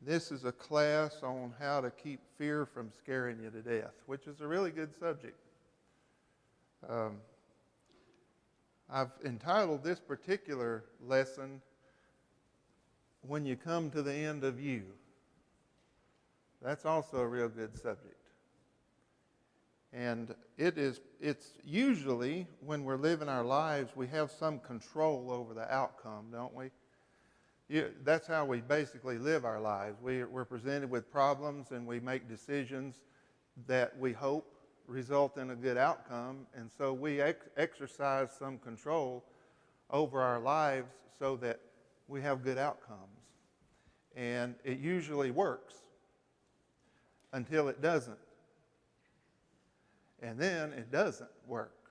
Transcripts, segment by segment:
This is a class on how to keep fear from scaring you to death, which is a really good subject. I've entitled this particular lesson, When You Come to the End of You. That's also a real good subject. And it's usually when we're living our lives, we have some control over the outcome, don't we? That's how we basically live our lives. We're presented with problems and we make decisions that we hope result in a good outcome. And so we exercise some control over our lives so that we have good outcomes. And it usually works until it doesn't. And then it doesn't work.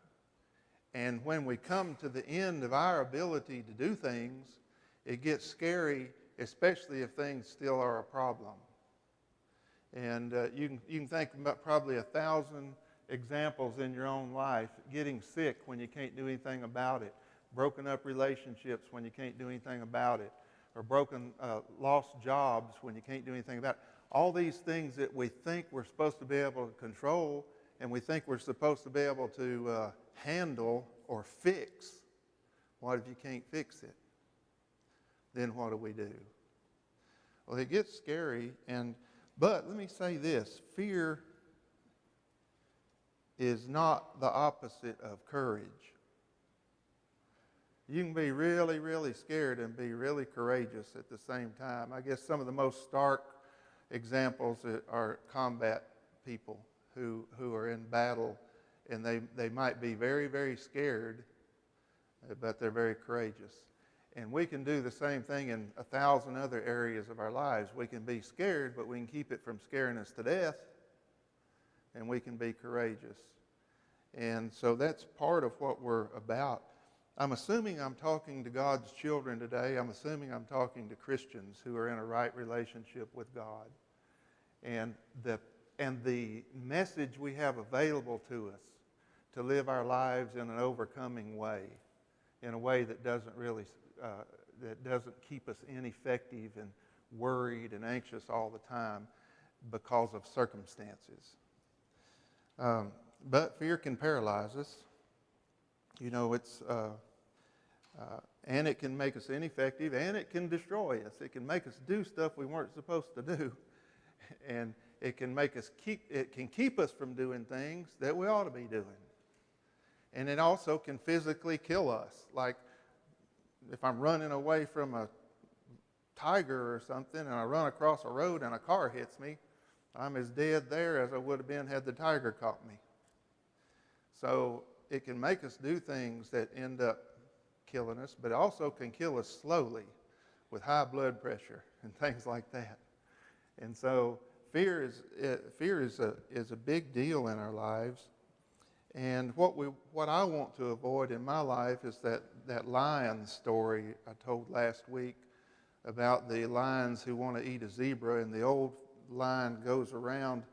And when we come to the end of our ability to do things, it gets scary, especially if things still are a problem. And you can think about probably 1,000 examples in your own life. Getting sick when you can't do anything about it. Broken up relationships when you can't do anything about it. Or lost jobs when you can't do anything about it. All these things that we think we're supposed to be able to control and we think we're supposed to be able to handle or fix. What if you can't fix it? Then what do we do? Well, it gets scary, but let me say this. Fear is not the opposite of courage. You can be really, really scared and be really courageous at the same time. I guess some of the most stark examples are combat people who are in battle, and they might be very, very scared, but they're very courageous. And we can do the same thing in 1,000 other areas of our lives. We can be scared, but we can keep it from scaring us to death, and we can be courageous. And so that's part of what we're about. I'm assuming I'm talking to God's children today. I'm assuming I'm talking to Christians who are in a right relationship with God. And the message we have available to us to live our lives in an overcoming way, in a way that doesn't keep us ineffective and worried and anxious all the time because of circumstances. But fear can paralyze us. And it can make us ineffective, and it can destroy us. It can make us do stuff we weren't supposed to do, and it can keep us from doing things that we ought to be doing. And it also can physically kill us. Like if I'm running away from a tiger or something and I run across a road and a car hits me, I'm as dead there as I would have been had the tiger caught me. So it can make us do things that end up killing us, but it also can kill us slowly with high blood pressure and things like that. And so fear is a big deal in our lives. And what I want to avoid in my life is that lion story I told last week about the lions who want to eat a zebra, and the old lion goes around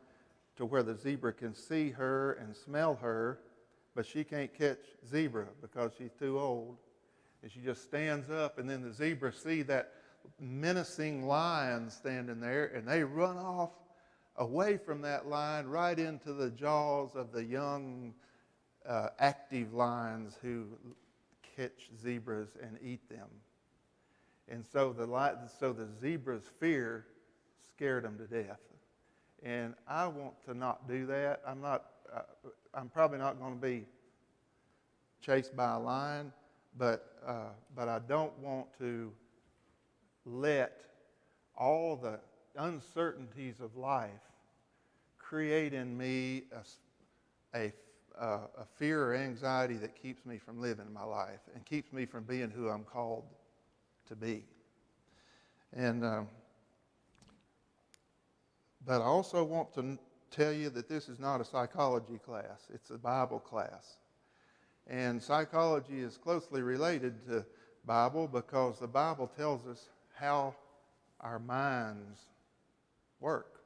to where the zebra can see her and smell her, but she can't catch zebra because she's too old. And she just stands up, and then the zebra see that menacing lion standing there, and they run off away from that lion right into the jaws of the young active lions who catch zebras and eat them. And so the zebra's fear scared them to death. And I want to not do that. I'm probably not going to be chased by a lion, but I don't want to let all the uncertainties of life create in me a fear or anxiety that keeps me from living my life and keeps me from being who I'm called to be. And but I also want to tell you that this is not a psychology class. It's a Bible class. And psychology is closely related to Bible because the Bible tells us how our minds work.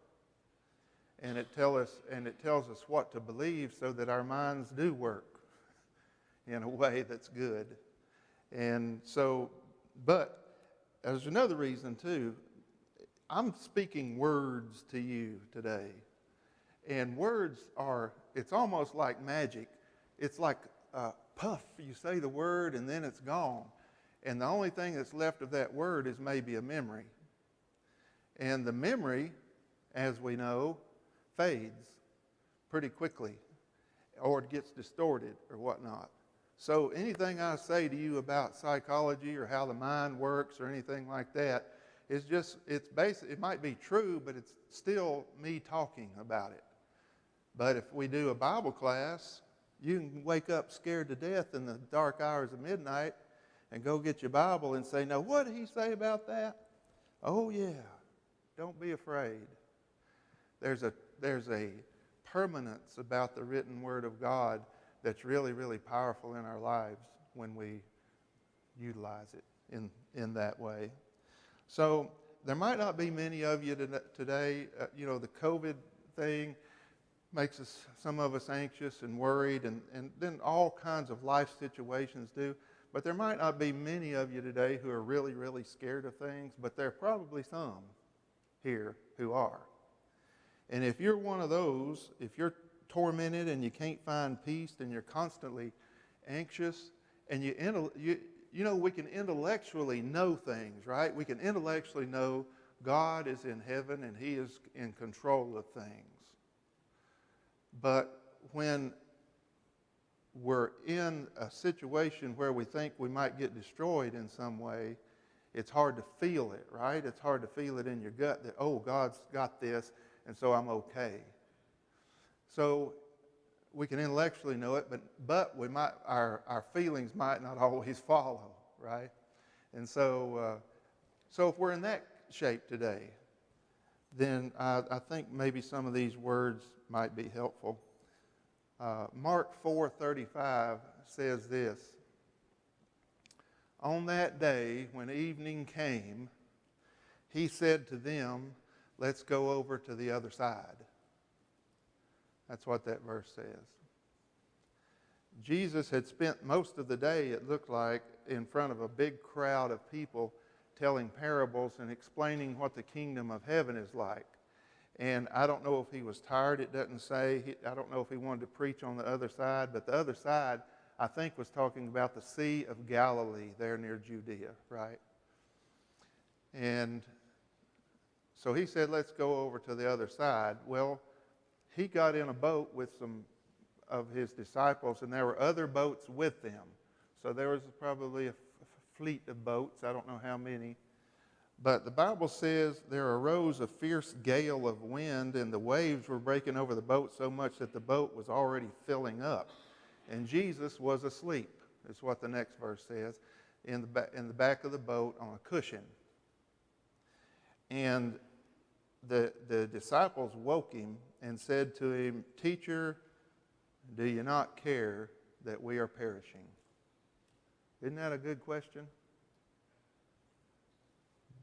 And it tells us what to believe so that our minds do work in a way that's good. And so, but there's another reason too. I'm speaking words to you today. And words are, it's almost like magic. It's like puff, you say the word and then it's gone. And the only thing that's left of that word is maybe a memory. And the memory, as we know, fades pretty quickly, or it gets distorted or whatnot. So anything I say to you about psychology or how the mind works or anything like that is just, it's basic. It might be true, but it's still me talking about it. But if we do a Bible class, you can wake up scared to death in the dark hours of midnight and go get your Bible and say, "Now, what did he say about that?" "Oh, yeah." Don't be afraid. There's a permanence about the written Word of God that's really, really powerful in our lives when we utilize it in that way. So there might not be many of you today. The COVID thing makes some of us anxious and worried, and then all kinds of life situations do. But there might not be many of you today who are really, really scared of things, but there are probably some here who are. And if you're one of those, if you're tormented and you can't find peace and you're constantly anxious, and we can intellectually know things, right? We can intellectually know God is in heaven and He is in control of things. But when we're in a situation where we think we might get destroyed in some way, it's hard to feel it, right? It's hard to feel it in your gut that, oh, God's got this, and so I'm okay. So we can intellectually know it, but we might our feelings might not always follow, right? And so if we're in that shape today, then I think maybe some of these words might be helpful. Mark 4:35 says this: "On that day when evening came, He said to them, 'Let's go over to the other side.'" That's what that verse says. Jesus had spent most of the day, it looked like, in front of a big crowd of people telling parables and explaining what the kingdom of heaven is like. And I don't know if he was tired, it doesn't say. I don't know if he wanted to preach on the other side, but the other side, I think, was talking about the Sea of Galilee there near Judea, right? And so he said, "Let's go over to the other side." Well, he got in a boat with some of his disciples, and there were other boats with them. So there was probably a fleet of boats. I don't know how many. But the Bible says there arose a fierce gale of wind, and the waves were breaking over the boat so much that the boat was already filling up. And Jesus was asleep, is what the next verse says, in the back of the boat on a cushion. And the disciples woke him and said to him, "Teacher, do you not care that we are perishing?" Isn't that a good question?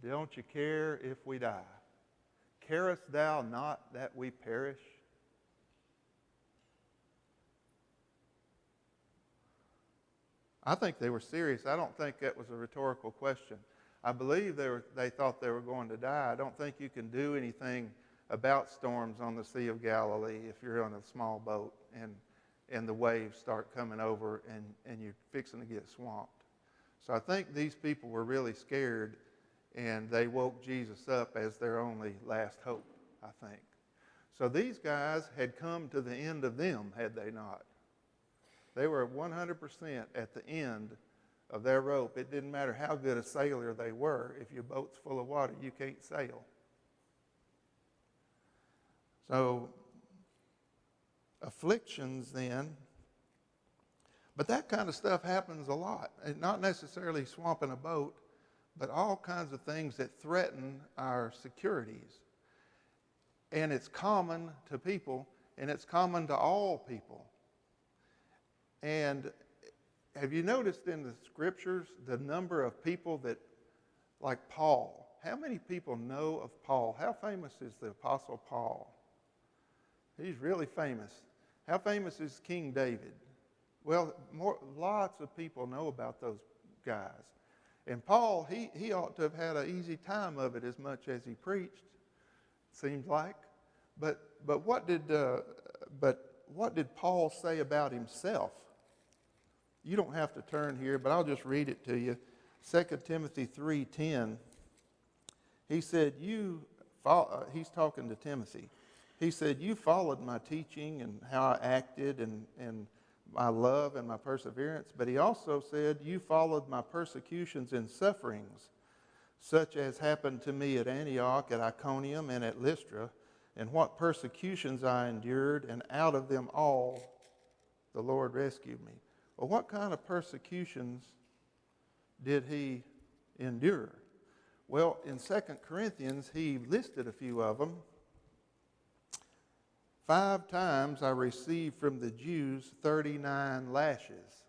Don't you care if we die? Carest thou not that we perish? I think they were serious. I don't think that was a rhetorical question. I believe they thought they were going to die. I don't think you can do anything about storms on the Sea of Galilee if you're on a small boat and the waves start coming over and you're fixing to get swamped. So I think these people were really scared, and they woke Jesus up as their only last hope, I think. So these guys had come to the end of them, had they not? They were 100% at the end of their rope. It didn't matter how good a sailor they were. If your boat's full of water, you can't sail. So, afflictions then. But that kind of stuff happens a lot. And not necessarily swamping a boat, but all kinds of things that threaten our securities. And it's common to people, and it's common to all people. And have you noticed in the scriptures the number of people that, like Paul, how many people know of Paul? How famous is the Apostle Paul? He's really famous. How famous is King David? Well, lots of people know about those guys. And Paul, he ought to have had an easy time of it as much as he preached, seems like. But what did Paul say about himself? You don't have to turn here, but I'll just read it to you. 2 Timothy 3:10. He said, he's talking to Timothy. He said, you followed my teaching and how I acted and my love and my perseverance. But he also said, you followed my persecutions and sufferings, such as happened to me at Antioch, at Iconium, and at Lystra, and what persecutions I endured, and out of them all the Lord rescued me. Well, what kind of persecutions did he endure? Well, in 2 Corinthians, he listed a few of them. 5 times I received from the Jews 39 lashes.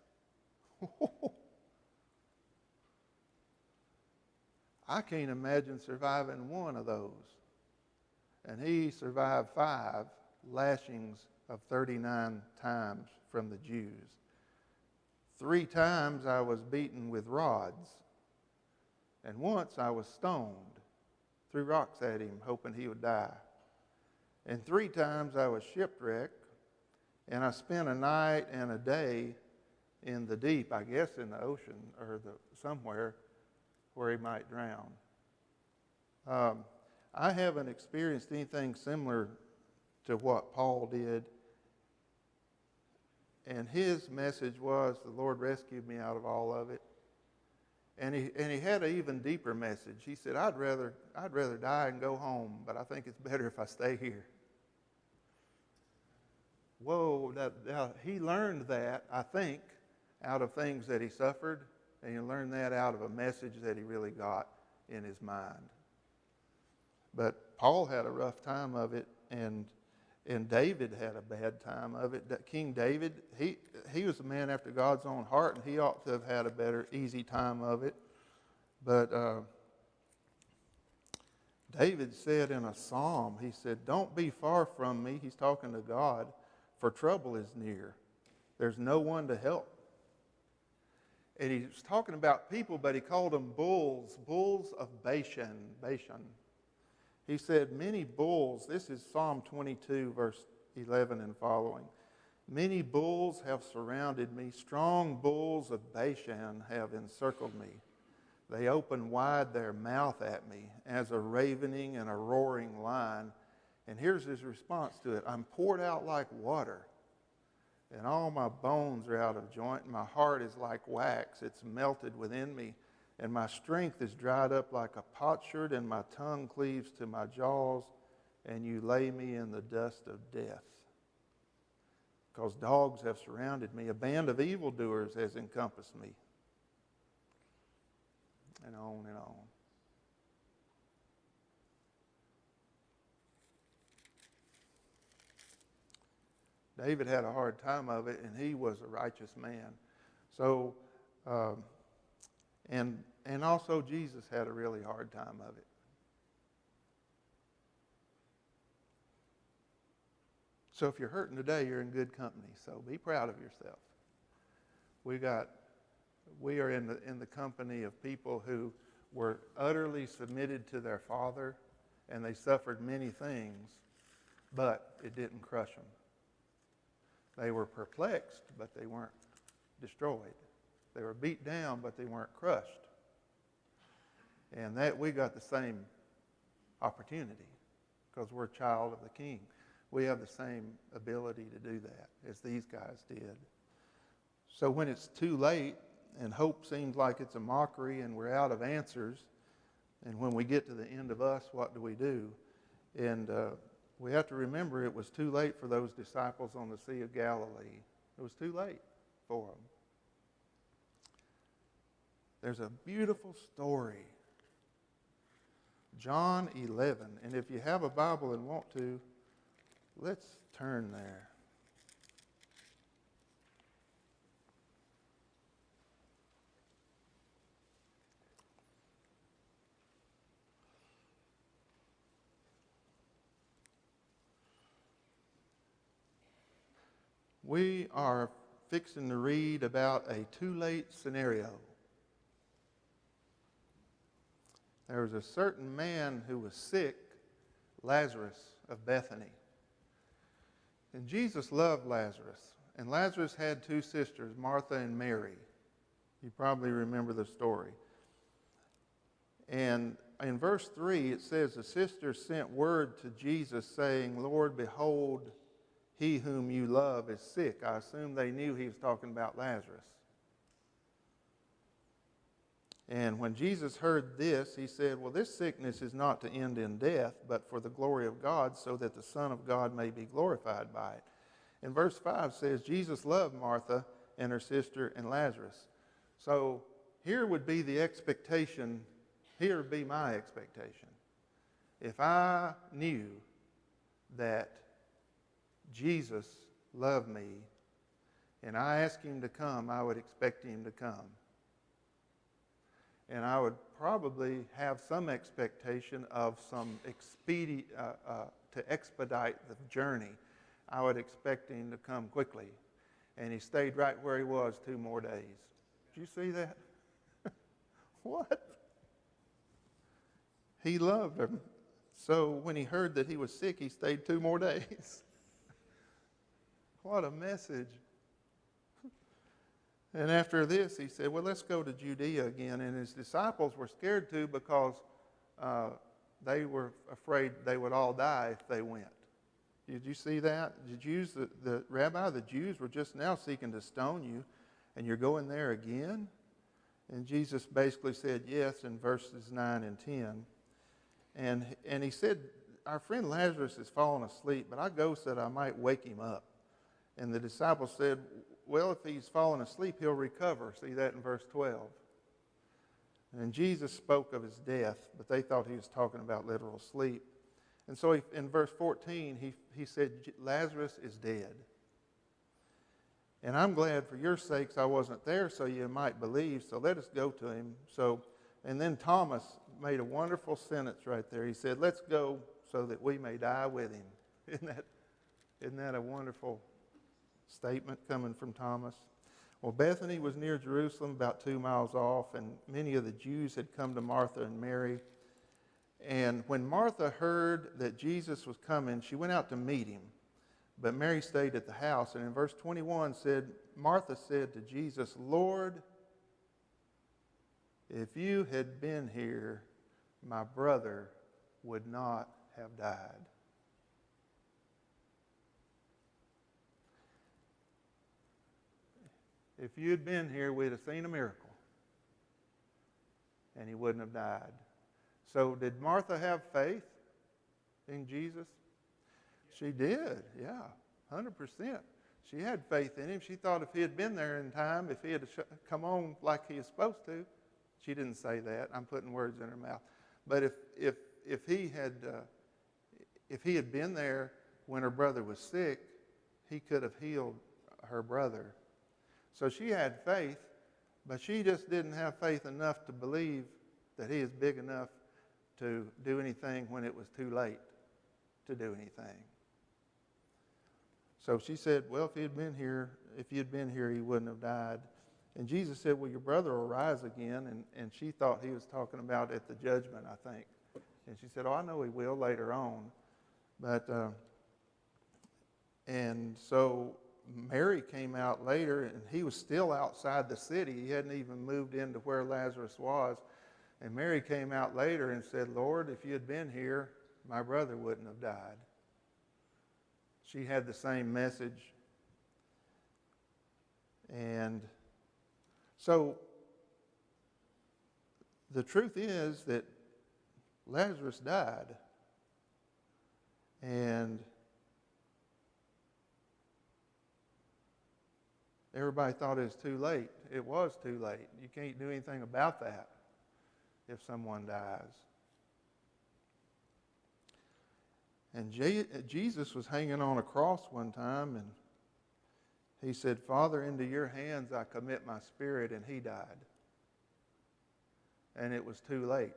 I can't imagine surviving one of those. And he survived 5 lashings of 39 times from the Jews. 3 times I was beaten with rods. And once I was stoned, threw rocks at him, hoping he would die. And 3 times I was shipwrecked, and I spent a night and a day in the deep, I guess in the ocean or somewhere where he might drown. I haven't experienced anything similar to what Paul did. And his message was, the Lord rescued me out of all of it. And he had an even deeper message. He said, I'd rather die and go home, but I think it's better if I stay here. Whoa, he learned that, I think, out of things that he suffered, and he learned that out of a message that he really got in his mind. But Paul had a rough time of it, and David had a bad time of it. King David, he was a man after God's own heart, and he ought to have had a better, easy time of it. But David said in a psalm, he said, don't be far from me. He's talking to God, for trouble is near. There's no one to help. And he was talking about people, but he called them bulls of Bashan. He said, many bulls, this is Psalm 22, verse 11 and following. Many bulls have surrounded me. Strong bulls of Bashan have encircled me. They open wide their mouth at me as a ravening and a roaring lion. And here's his response to it. I'm poured out like water, and all my bones are out of joint. My heart is like wax. It's melted within me. And my strength is dried up like a potsherd, and my tongue cleaves to my jaws, and you lay me in the dust of death. Because dogs have surrounded me. A band of evildoers has encompassed me. And on and on. David had a hard time of it, and he was a righteous man. So, and also Jesus had a really hard time of it. So if you're hurting today, you're in good company. So be proud of yourself. We are in the company of people who were utterly submitted to their Father, and they suffered many things, but it didn't crush them. They were perplexed, but they weren't destroyed. They were beat down, but they weren't crushed. And that we got the same opportunity because we're a child of the King. We have the same ability to do that as these guys did. So when it's too late and hope seems like it's a mockery and we're out of answers, and when we get to the end of us, what do? And we have to remember it was too late for those disciples on the Sea of Galilee. It was too late for them. There's a beautiful story, John 11. And if you have a Bible and want to, let's turn there. We are fixing to read about a too late scenario. there was a certain man who was sick, Lazarus of Bethany. And Jesus loved Lazarus. And Lazarus had two sisters, Martha and Mary. You probably remember the story. And in verse 3, it says, the sisters sent word to Jesus saying, Lord, behold, he whom you love is sick. I assume they knew he was talking about Lazarus. And when Jesus heard this, he said, well, this sickness is not to end in death, but for the glory of God, so that the Son of God may be glorified by it. And verse 5 says, Jesus loved Martha and her sister and Lazarus. So here would be the expectation, here would be my expectation. If I knew that Jesus loved me and I asked him to come, I would expect him to come. And I would probably have some expectation of some to expedite the journey. I would expect him to come quickly. And he stayed right where he was 2 more days. Did you see that? What? He loved him. So when he heard that he was sick, he stayed 2 more days. What a message. And after this, he said, well, let's go to Judea again. And his disciples were scared too because they were afraid they would all die if they went. Did you see that? The Jews, the rabbi, the Jews were just now seeking to stone you, and you're going there again? And Jesus basically said yes in verses 9 and 10. And he said, our friend Lazarus has fallen asleep, but I go so that I might wake him up. And the disciples said, well, if he's fallen asleep, he'll recover. See that in verse 12. And Jesus spoke of his death, but they thought he was talking about literal sleep. And so in verse 14, he said, Lazarus is dead. And I'm glad for your sakes I wasn't there so you might believe, so let us go to him. And then Thomas made a wonderful sentence right there. He said, let's go so that we may die with him. Isn't that a wonderful statement coming from Thomas? Well, Bethany was near Jerusalem, about 2 miles off, and many of the Jews had come to Martha and Mary. And when Martha heard that Jesus was coming, she went out to meet him. But Mary stayed at the house. And in verse 21 said, Martha said to Jesus, Lord, if you had been here, my brother would not have died. If you had been here, we'd have seen a miracle. And he wouldn't have died. So did Martha have faith in Jesus? She did, yeah, 100%. She had faith in him. She thought if he had been there in time, if he had come on like he was supposed to. She didn't say that. I'm putting words in her mouth. But if he had been there when her brother was sick, he could have healed her brother. So she had faith, but she just didn't have faith enough to believe that he is big enough to do anything when it was too late to do anything. So she said, well, if you'd been here, he wouldn't have died. And Jesus said, well, your brother will rise again. And she thought he was talking about at the judgment, I think. And she said, oh, I know he will later on. But, and so Mary came out later, and he was still outside the city. He hadn't even moved into where Lazarus was. And Mary came out later and said, Lord, if you had been here, my brother wouldn't have died. She had the same message. And so the truth is that Lazarus died. And everybody thought it was too late. It was too late. You can't do anything about that if someone dies. And Jesus was hanging on a cross one time, and he said, Father, into your hands I commit my spirit, and he died. And it was too late.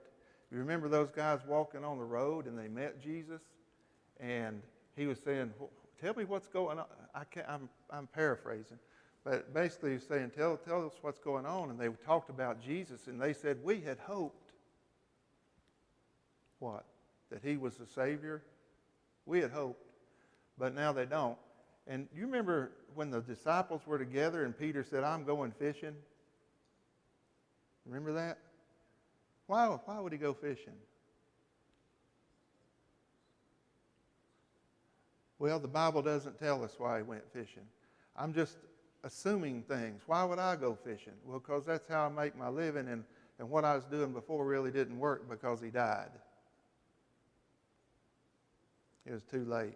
You remember those guys walking on the road, and they met Jesus, and he was saying, tell me what's going on. I'm paraphrasing. But basically he was saying, tell us what's going on. And they talked about Jesus, and they said, we had hoped what? That he was the Savior? We had hoped, but now they don't. And you remember when the disciples were together and Peter said, I'm going fishing? Remember that? Why would he go fishing? Well, the Bible doesn't tell us why he went fishing. I'm just assuming things. Why would I go fishing? Well, because that's how I make my living, and what I was doing before really didn't work because he died. It was too late.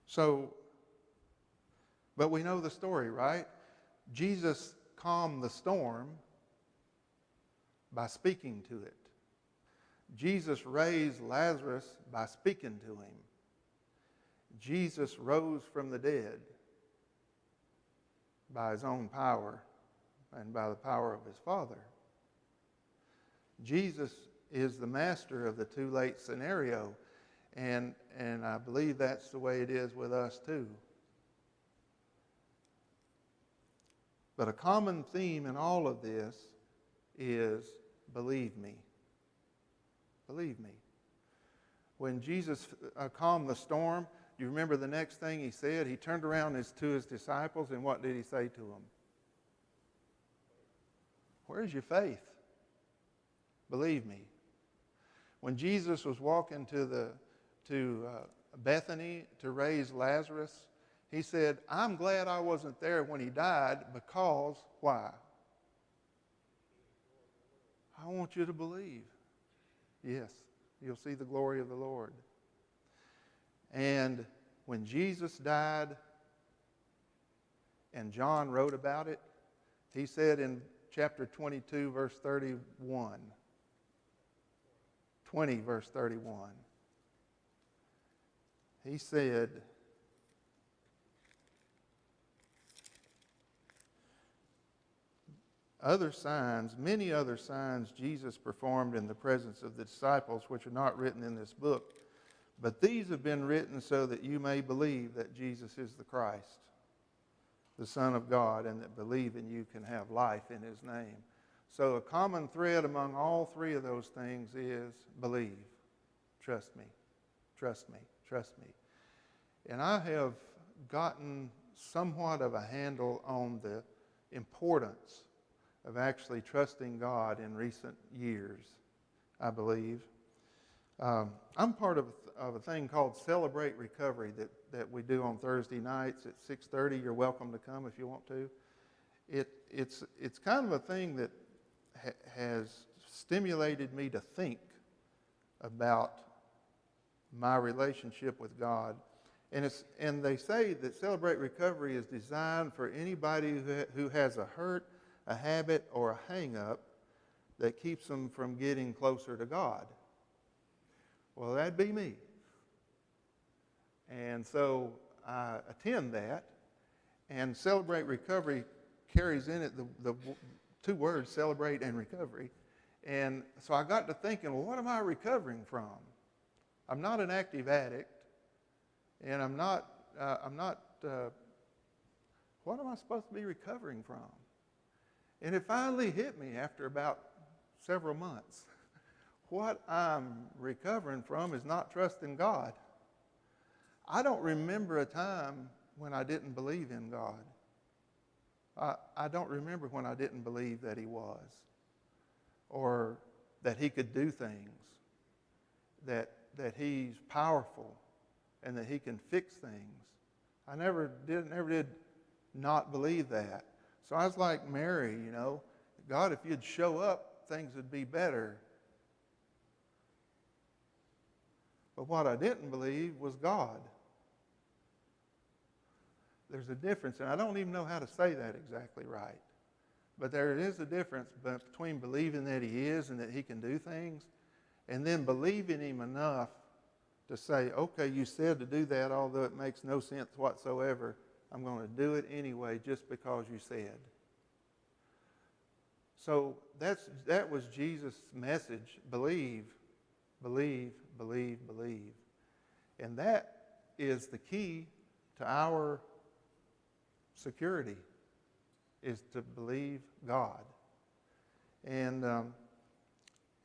So, but we know the story, right? Jesus calmed the storm by speaking to it. Jesus raised Lazarus by speaking to him. Jesus rose from the dead by his own power and by the power of his Father. Jesus is the master of the too late scenario, and I believe that's the way it is with us too. But a common theme in all of this is believe me. Believe me. When Jesus calmed the storm, do you remember the next thing he said? He turned around to his disciples, and what did he say to them? Where's your faith? Believe me. When Jesus was walking to Bethany to raise Lazarus, he said, I'm glad I wasn't there when he died because, why? I want you to believe. Yes, you'll see the glory of the Lord. And when Jesus died, and John wrote about it, he said in chapter 22, verse 31, 20, verse 31, he said, many other signs Jesus performed in the presence of the disciples, which are not written in this book. But these have been written so that you may believe that Jesus is the Christ, the Son of God, and that believing you can have life in his name. So a common thread among all three of those things is believe. Trust me. Trust me. Trust me. And I have gotten somewhat of a handle on the importance of actually trusting God in recent years, I believe. I'm part of a thing called Celebrate Recovery that we do on Thursday nights at 6:30. You're welcome to come if you want to. It's kind of a thing that has stimulated me to think about my relationship with God. And they say that Celebrate Recovery is designed for anybody who has a hurt, a habit, or a hang-up that keeps them from getting closer to God. Well, that'd be me. And so I attend that, and Celebrate Recovery carries in it the two words, celebrate and recovery. And so I got to thinking, well, what am I recovering from? I'm not an active addict, and I'm not, what am I supposed to be recovering from? And it finally hit me after about several months. What I'm recovering from is not trusting God. I don't remember a time when I didn't believe in God. I don't remember when I didn't believe that he was, or that he could do things, that he's powerful, and that he can fix things. I never did not believe that. So I was like Mary, God, if you'd show up, things would be better. But what I didn't believe was God. There's a difference, and I don't even know how to say that exactly right. But there is a difference between believing that he is and that he can do things, and then believing him enough to say, okay, you said to do that, although it makes no sense whatsoever. I'm going to do it anyway just because you said. So that was Jesus' message. Believe, believe, believe, believe. And that is the key to our security, is to believe God. And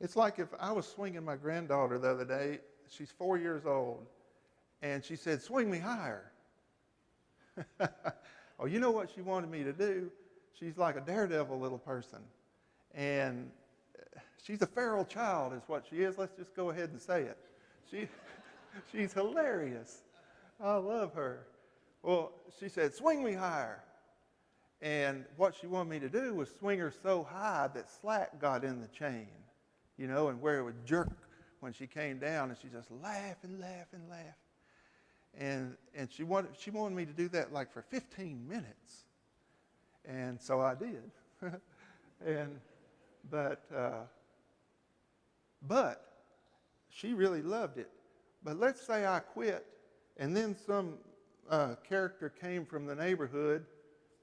It's like if I was swinging my granddaughter the other day. She's 4 years old, and she said, "Swing me higher." Oh, you know what she wanted me to do? She's like a daredevil little person, and she's a feral child is what she is. Let's just go ahead and say it. She, she's hilarious. I love her. Well, she said, "Swing me higher." And what she wanted me to do was swing her so high that slack got in the chain, and where it would jerk when she came down, and she just laugh and laugh and laugh. And she wanted me to do that like for 15 minutes. And so I did. But she really loved it. But let's say I quit, and then some character came from the neighborhood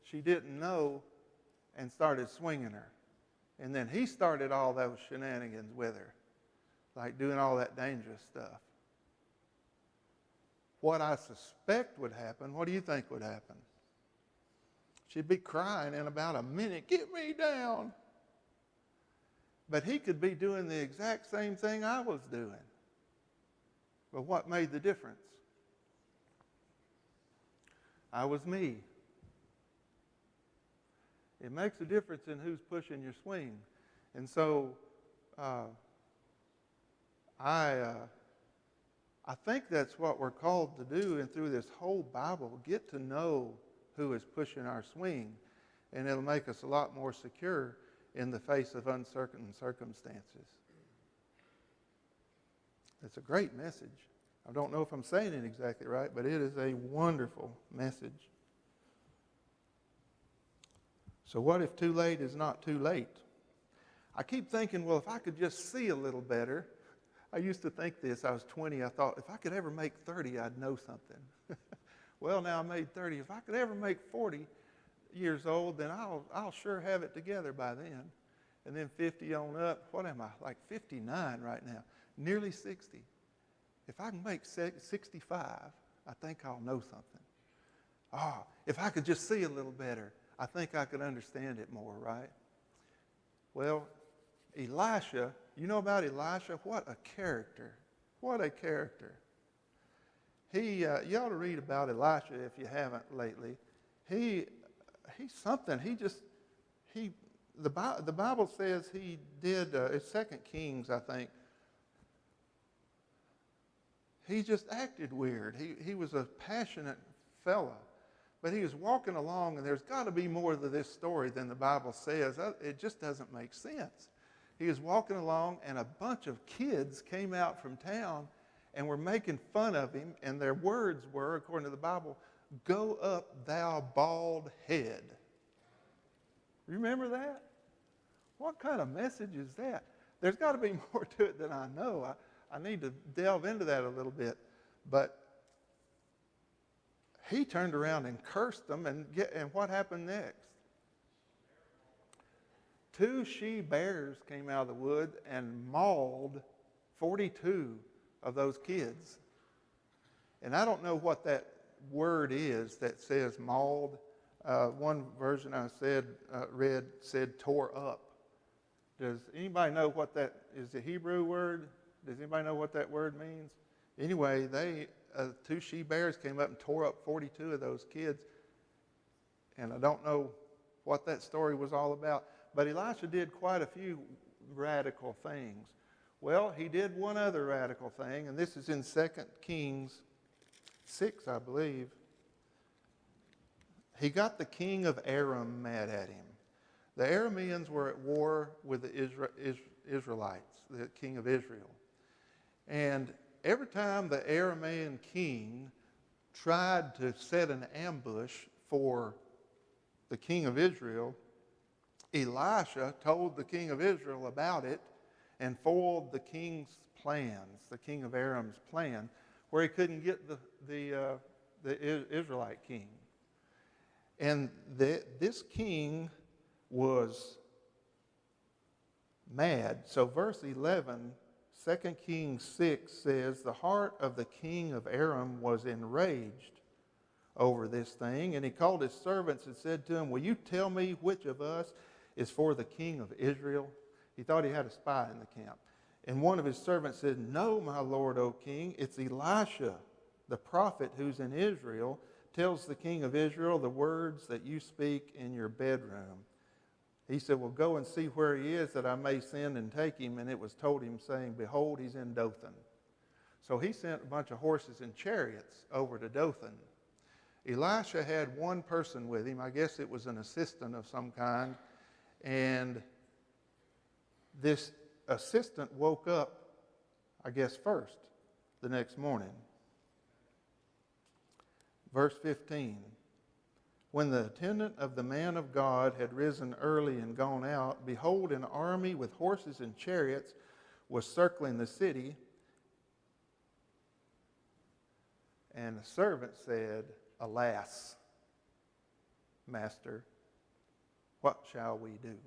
she didn't know and started swinging her. And then he started all those shenanigans with her, like doing all that dangerous stuff. What I suspect would happen, what do you think would happen? She'd be crying in about a minute, "Get me down." But he could be doing the exact same thing I was doing. But what made the difference? I was me. It makes a difference in who's pushing your swing. And so I think that's what we're called to do, and through this whole Bible, get to know who is pushing our swing, and it'll make us a lot more secure in the face of uncertain circumstances. It's a great message. I don't know if I'm saying it exactly right, but it is a wonderful message. So what if too late is not too late? I keep thinking, well, if I could just see a little better. I used to think this. I was 20. I thought, if I could ever make 30, I'd know something. Well, now I made 30. If I could ever make 40 years old, then I'll sure have it together by then. And then 50 on up. What am I? Like 59 right now. Nearly 60. If I can make 65, I think I'll know something. If I could just see a little better, I think I could understand it more, right? Well, Elisha, you know about Elisha? What a character. What a character. You ought to read about Elisha if you haven't lately. He's something. The Bible says he did, it's 2 Kings, I think. He just acted weird. He was a passionate fella. But he was walking along, and there's got to be more to this story than the Bible says. It just doesn't make sense. He was walking along, and a bunch of kids came out from town and were making fun of him, and their words were, according to the Bible, "Go up, thou bald head." Remember that? What kind of message is that? There's got to be more to it than I know. I need to delve into that a little bit. But he turned around and cursed them, and what happened next? 2 she-bears came out of the wood and mauled 42 of those kids. And I don't know what that word is that says mauled. One version I read said tore up. Does anybody know what that is? The Hebrew word? Does anybody know what that word means? Anyway, 2 she-bears came up and tore up 42 of those kids. And I don't know what that story was all about. But Elisha did quite a few radical things. Well, he did one other radical thing, and this is in 2 Kings 6, I believe. He got the king of Aram mad at him. The Arameans were at war with the Israelites, the king of Israel. And every time the Aramean king tried to set an ambush for the king of Israel, Elisha told the king of Israel about it and foiled the king's plans, the king of Aram's plan, where he couldn't get the Israelite king. And this king was mad. So verse 11, 2 Kings 6 says, "The heart of the king of Aram was enraged over this thing, and he called his servants and said to them, 'Will you tell me which of us is for the king of Israel?' He thought he had a spy in the camp. And one of his servants said, "No, my lord, O king, it's Elisha, the prophet who's in Israel, tells the king of Israel the words that you speak in your bedroom." He said, "Well, go and see where he is, that I may send and take him." And it was told him, saying, "Behold, he's in Dothan." So he sent a bunch of horses and chariots over to Dothan. Elisha had one person with him. I guess it was an assistant of some kind. And this assistant woke up, I guess, first the next morning. Verse 15. When the attendant of the man of God had risen early and gone out, behold, an army with horses and chariots was circling the city. And the servant said, "Alas, master, what shall we do?"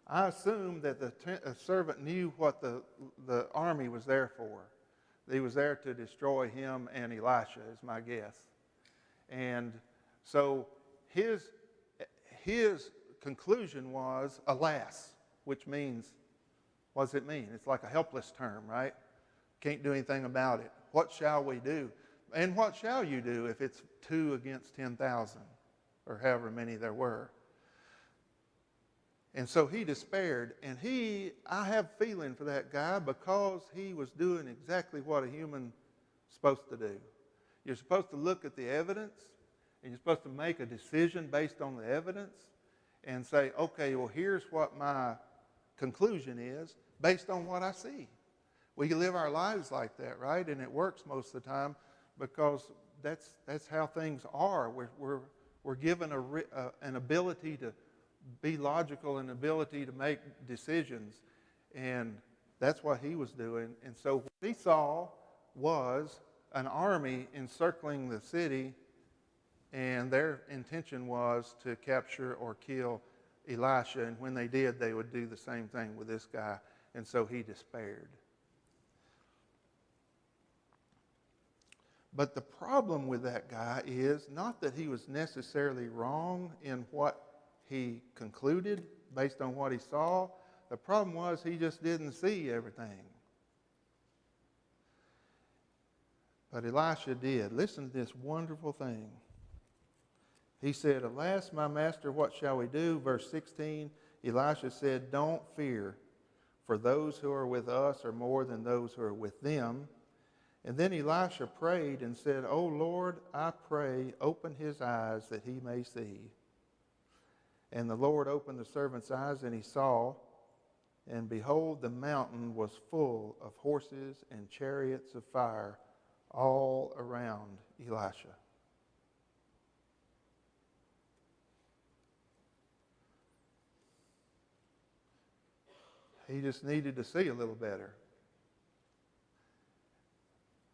I assume that the servant knew what the army was there for. He was there to destroy him and Elisha, is my guess. And so his conclusion was, "Alas," which means, what does it mean? It's like a helpless term, right? Can't do anything about it. What shall we do? And what shall you do if it's 2 against 10,000, or however many there were? And so he despaired, and I have feeling for that guy, because he was doing exactly what a human's supposed to do. You're supposed to look at the evidence, and you're supposed to make a decision based on the evidence and say, okay, well, here's what my conclusion is based on what I see. We live our lives like that, right? And it works most of the time, because that's how things are. We're given an ability to be logical, and ability to make decisions, and that's what he was doing. And so what he saw was an army encircling the city, and their intention was to capture or kill Elisha, and when they did, they would do the same thing with this guy, and so he despaired. But the problem with that guy is not that he was necessarily wrong in what he concluded based on what he saw. The problem was he just didn't see everything. But Elisha did. Listen to this wonderful thing. He said, "Alas, my master, what shall we do?" Verse 16, Elisha said, "Don't fear, for those who are with us are more than those who are with them." And then Elisha prayed and said, "O Lord, I pray, open his eyes that he may see." And the Lord opened the servant's eyes, and he saw, and behold, the mountain was full of horses and chariots of fire all around Elisha. He just needed to see a little better.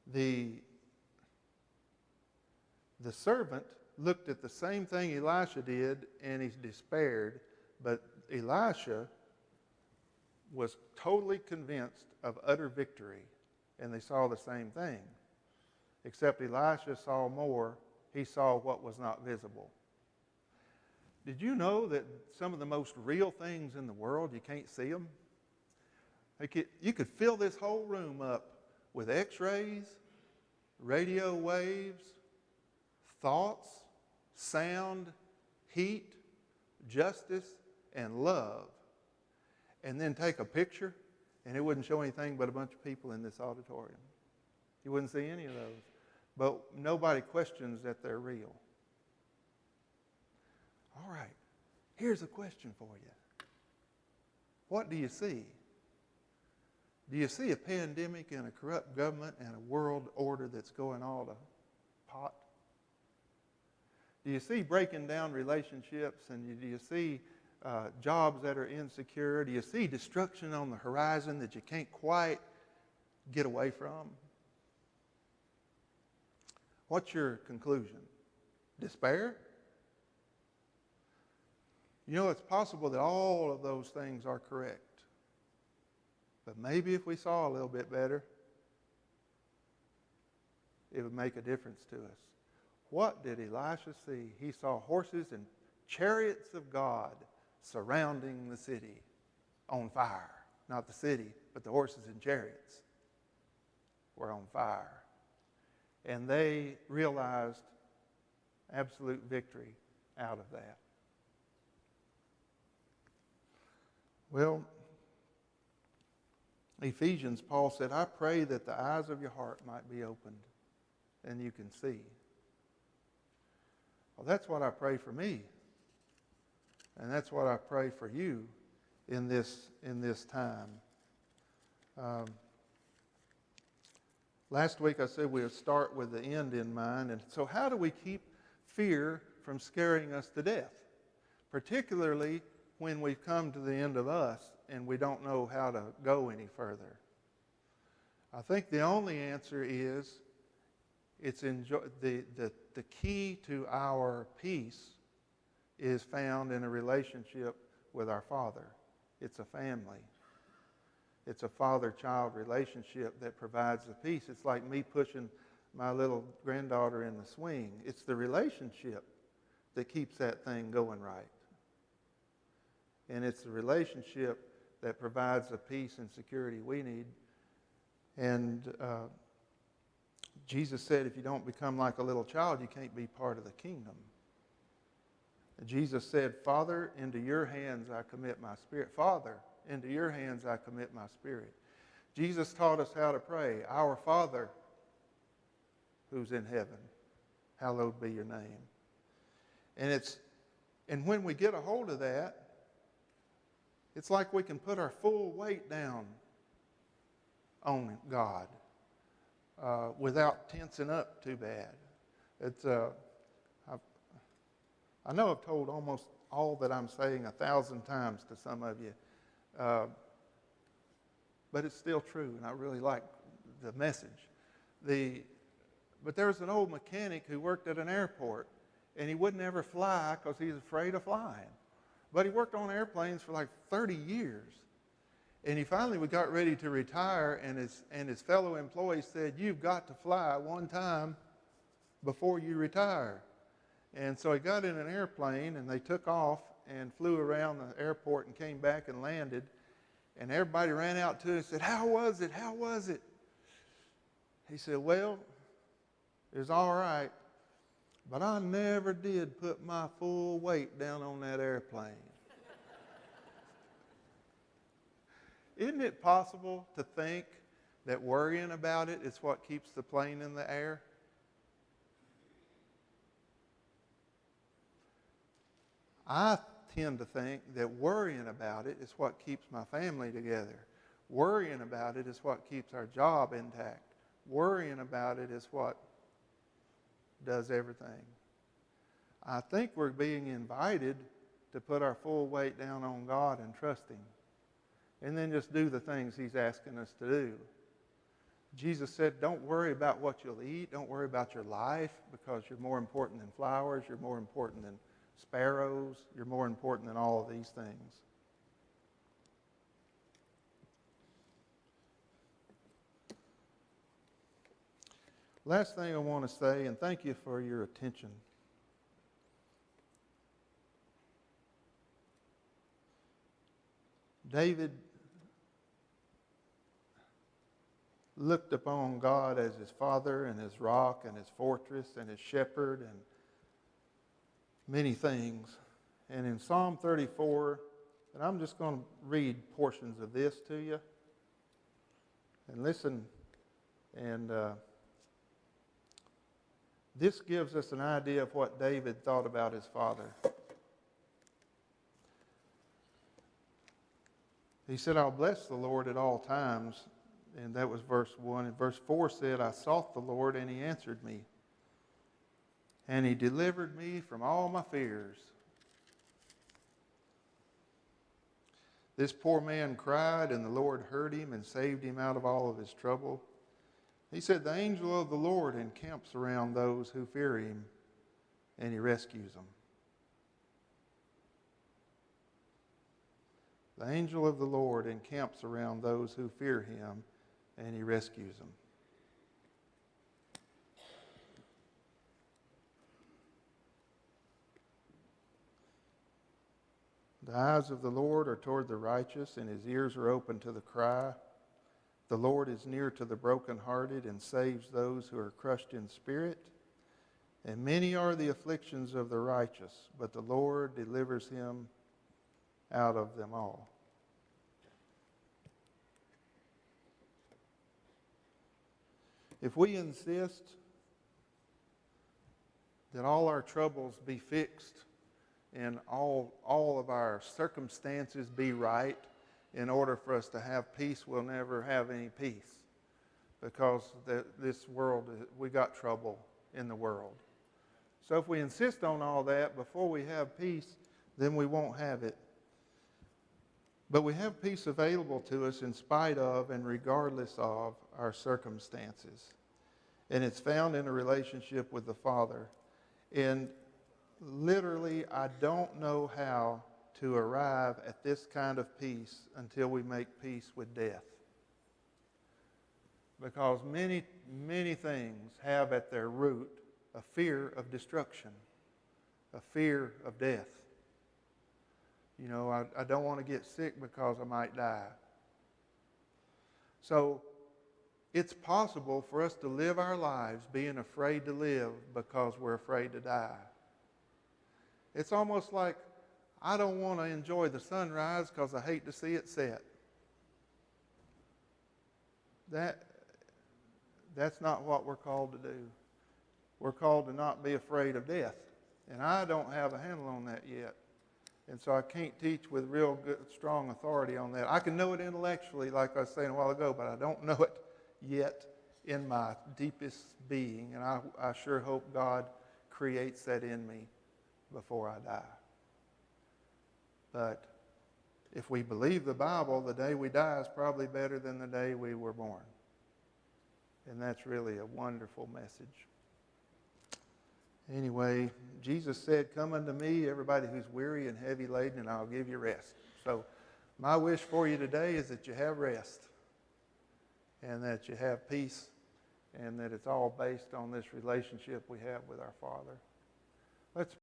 The servant looked at the same thing Elisha did, and he despaired, but Elisha was totally convinced of utter victory, and they saw the same thing. Except Elisha saw more. He saw what was not visible. Did you know that some of the most real things in the world, you can't see them? You could fill this whole room up with x-rays, radio waves, thoughts, sound, heat, justice, and love, and then take a picture, and it wouldn't show anything but a bunch of people in this auditorium. You wouldn't see any of those. But nobody questions that they're real. All right, here's a question for you. What do you see? Do you see a pandemic and a corrupt government and a world order that's going all to pot? Do you see breaking down relationships, and do you see jobs that are insecure? Do you see destruction on the horizon that you can't quite get away from? What's your conclusion? Despair? You know, it's possible that all of those things are correct. But maybe if we saw a little bit better, it would make a difference to us. What did Elisha see? He saw horses and chariots of God surrounding the city on fire. Not the city, but the horses and chariots were on fire. And they realized absolute victory out of that. Well, Ephesians, Paul said, I pray that the eyes of your heart might be opened and you can see. Well, that's what I pray for me. And that's what I pray for you in this time. Last week I said we would start with the end in mind. And so how do we keep fear from scaring us to death? Particularly when we've come to the end of us and we don't know how to go any further. I think the only answer is the key to our peace is found in a relationship with our Father. It's a family. It's a father-child relationship that provides the peace. It's like me pushing my little granddaughter in the swing. It's the relationship that keeps that thing going right. And it's the relationship that provides the peace and security we need. And Jesus said, if you don't become like a little child, you can't be part of the kingdom. And Jesus said, Father, into your hands I commit my spirit. Father, into your hands I commit my spirit. Jesus taught us how to pray. Our Father, who's in heaven, hallowed be your name. And when we get a hold of that, it's like we can put our full weight down on God without tensing up too bad. I know I've told almost all that I'm saying 1,000 times to some of you, but it's still true, and I really like the message. But there was an old mechanic who worked at an airport, and he wouldn't ever fly because he was afraid of flying. But he worked on airplanes for like 30 years. And he finally got ready to retire, and his fellow employees said, you've got to fly one time before you retire. And so he got in an airplane, and they took off and flew around the airport and came back and landed. And everybody ran out to him and said, how was it? How was it? He said, well, it was all right, but I never did put my full weight down on that airplane. Isn't it possible to think that worrying about it is what keeps the plane in the air? I tend to think that worrying about it is what keeps my family together. Worrying about it is what keeps our job intact. Worrying about it is what does everything. I think we're being invited to put our full weight down on God and trust Him. And then just do the things He's asking us to do. Jesus said, don't worry about what you'll eat. Don't worry about your life, because you're more important than flowers. You're more important than sparrows. You're more important than all of these things. Last thing I want to say, and thank you for your attention. David looked upon God as his father and his rock and his fortress and his shepherd and many things. And in Psalm 34, and I'm just going to read portions of this to you. And listen, and this gives us an idea of what David thought about his father. He said, I'll bless the Lord at all times. And that was verse 1. And verse 4 said, I sought the Lord, and He answered me. And He delivered me from all my fears. This poor man cried, and the Lord heard him and saved him out of all of his trouble. He said, the angel of the Lord encamps around those who fear Him, and He rescues them. The angel of the Lord encamps around those who fear Him, and He rescues them. The eyes of the Lord are toward the righteous, and his ears are open to the cry. The Lord is near to the brokenhearted and saves those who are crushed in spirit. And many are the afflictions of the righteous, but the Lord delivers him out of them all. If we insist that all our troubles be fixed and all of our circumstances be right in order for us to have peace, we'll never have any peace, because this world, we got trouble in the world. So if we insist on all that before we have peace, then we won't have it. But we have peace available to us in spite of and regardless of our circumstances. And it's found in a relationship with the Father. And literally, I don't know how to arrive at this kind of peace until we make peace with death. Because many, many things have at their root a fear of destruction, a fear of death. You know, I don't want to get sick because I might die. So it's possible for us to live our lives being afraid to live because we're afraid to die. It's almost like I don't want to enjoy the sunrise because I hate to see it set. That's not what we're called to do. We're called to not be afraid of death. And I don't have a handle on that yet. And so I can't teach with real good, strong authority on that. I can know it intellectually, like I was saying a while ago, but I don't know it yet in my deepest being. And I sure hope God creates that in me before I die. But if we believe the Bible, the day we die is probably better than the day we were born. And that's really a wonderful message. Anyway, Jesus said, "Come unto me, everybody who's weary and heavy laden, and I'll give you rest." So my wish for you today is that you have rest and that you have peace and that it's all based on this relationship we have with our Father. Let's